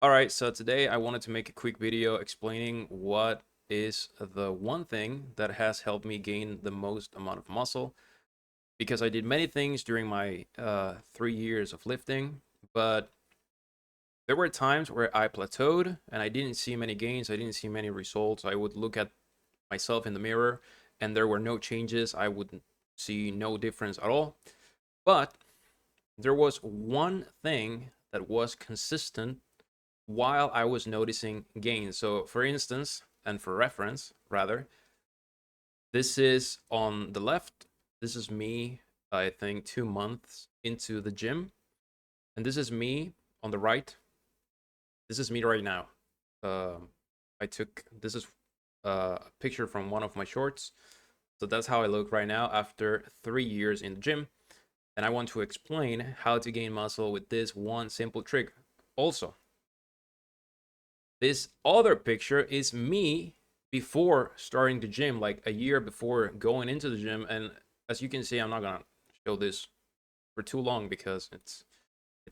All right, so today I wanted to make a quick video explaining what is the one thing that has helped me gain the most amount of muscle because I did many things during my 3 years of lifting, but there were times where I plateaued and I didn't see many gains, I didn't see many results. I would look at myself in the mirror and there were no changes, I would see no difference at all. But there was one thing that was consistent while I was noticing gains. So, for instance, and for reference, rather, this is on the left. This is me, I think, 2 months into the gym. And this is me on the right. This is me right now. Um, this is a picture from one of my shorts. So that's how I look right now after 3 years in the gym. And I want to explain how to gain muscle with this one simple trick. Also, this other picture is me before starting the gym, like a year before going into the gym. And as you can see, I'm not gonna show this for too long because it's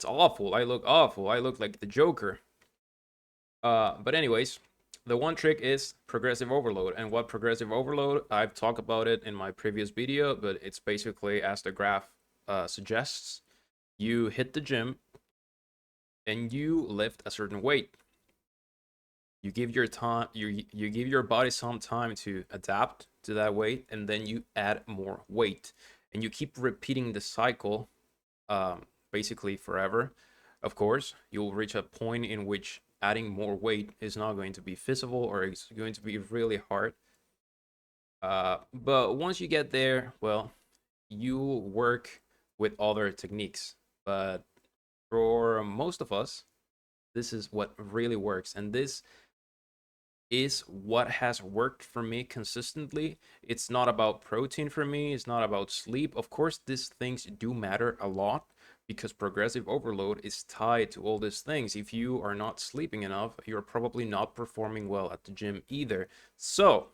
awful. I look awful. I look like the Joker. But anyways, the one trick is progressive overload. And what progressive overload? I've talked about it in my previous video, but it's basically as the graph suggests. You hit the gym and you lift a certain weight. You give your time, you give your body some time to adapt to that weight, and then you add more weight, and you keep repeating the cycle, basically forever. Of course, you'll reach a point in which adding more weight is not going to be feasible, or it's going to be really hard. But once you get there, well, you work with other techniques. But for most of us, this is what really works, and this is what has worked for me consistently. It's not about protein for me, it's not about sleep. Of course, these things do matter a lot because progressive overload is tied to all these things. If you are not sleeping enough, you're probably not performing well at the gym either. So,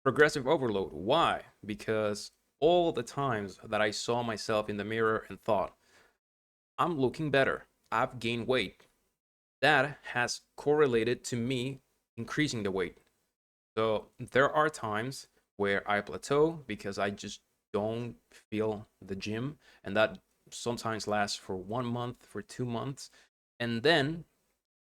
progressive overload, why? Because all the times that I saw myself in the mirror and thought, I'm looking better, I've gained weight, that has correlated to me increasing the weight. So there are times where I plateau because I just don't feel the gym, and that sometimes lasts for 1 month, for 2 months, and then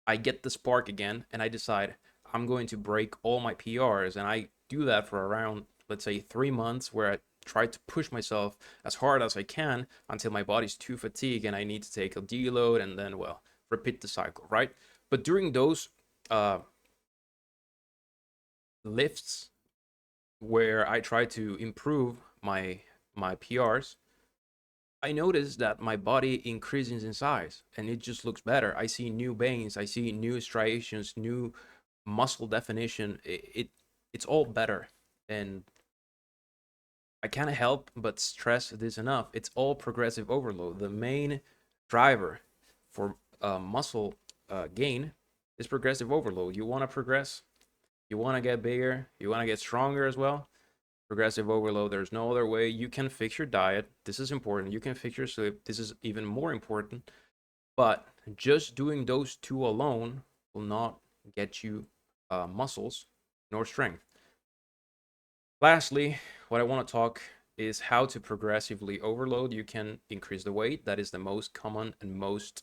I get the spark again, and I decide I'm going to break all my PRs, and I do that for around, let's say, 3 months, where I try to push myself as hard as I can until my body's too fatigued and I need to take a deload, and then well, repeat the cycle, right? But during those uh, lifts where I try to improve my PRs, I notice that my body increases in size and it just looks better. I see new veins, I see new striations, new muscle definition. It's all better, and I can't help but stress this enough. It's all progressive overload. The main driver for muscle gain is progressive overload. You want to progress, you want to get bigger, you want to get stronger as well. Progressive overload. There's no other way. You can fix your diet. This is important. You can fix your sleep. This is even more important. But just doing those two alone will not get you muscles nor strength. Lastly, what I want to talk is how to progressively overload. You can increase the weight. That is the most common and most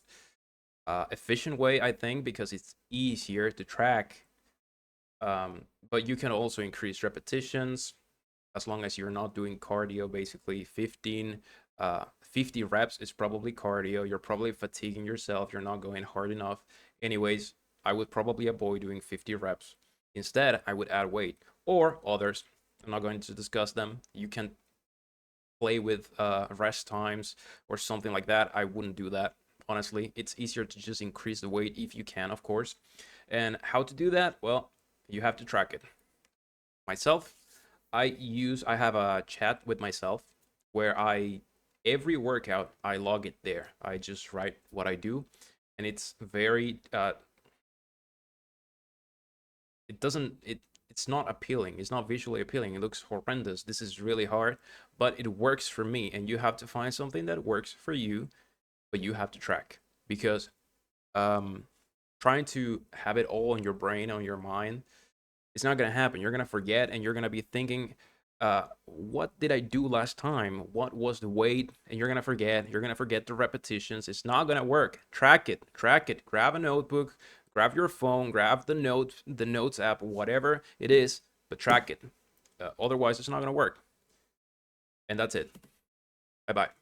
efficient way, I think, because it's easier to track. But you can also increase repetitions, as long as you're not doing cardio. Basically 50 reps is probably cardio. You're probably fatiguing yourself, you're not going hard enough. Anyways, I would probably avoid doing 50 reps. Instead, I would add weight or others. I'm not going to discuss them. You can play with rest times or something like that. I wouldn't do that, honestly. It's easier to just increase the weight if you can, of course. And how to do that? Well, you have to track it. Myself, I have a chat with myself where I every workout I log it there. I just write what I do, and it's very it doesn't it's not appealing. It's not visually appealing. It looks horrendous. This is really hard, but it works for me, and you have to find something that works for you, but you have to track because trying to have it all in your brain, on your mind, it's not going to happen. You're going to forget, and you're going to be thinking, what did I do last time? What was the weight? And you're going to forget. You're going to forget the repetitions. It's not going to work. Track it. Track it. Grab a notebook, grab your phone, grab the notes app, whatever it is, but track it. Otherwise, it's not going to work. And that's it. Bye bye.